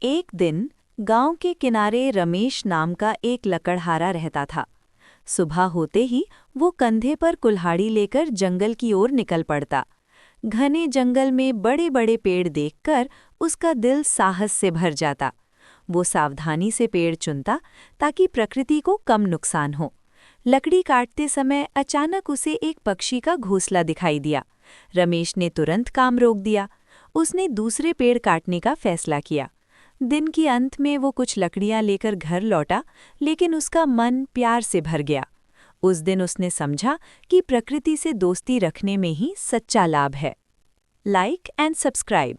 एक दिन गांव के किनारे रमेश नाम का एक लकड़हारा रहता था। सुबह होते ही वो कंधे पर कुल्हाड़ी लेकर जंगल की ओर निकल पड़ता। घने जंगल में बड़े बड़े पेड़ देखकर उसका दिल साहस से भर जाता। वो सावधानी से पेड़ चुनता ताकि प्रकृति को कम नुकसान हो। लकड़ी काटते समय अचानक उसे एक पक्षी का घोंसला दिखाई दिया। रमेश ने तुरंत काम रोक दिया। उसने दूसरे पेड़ काटने का फैसला किया। दिन के अंत में वो कुछ लकड़ियां लेकर घर लौटा, लेकिन उसका मन प्यार से भर गया। उस दिन उसने समझा कि प्रकृति से दोस्ती रखने में ही सच्चा लाभ है। Like and subscribe.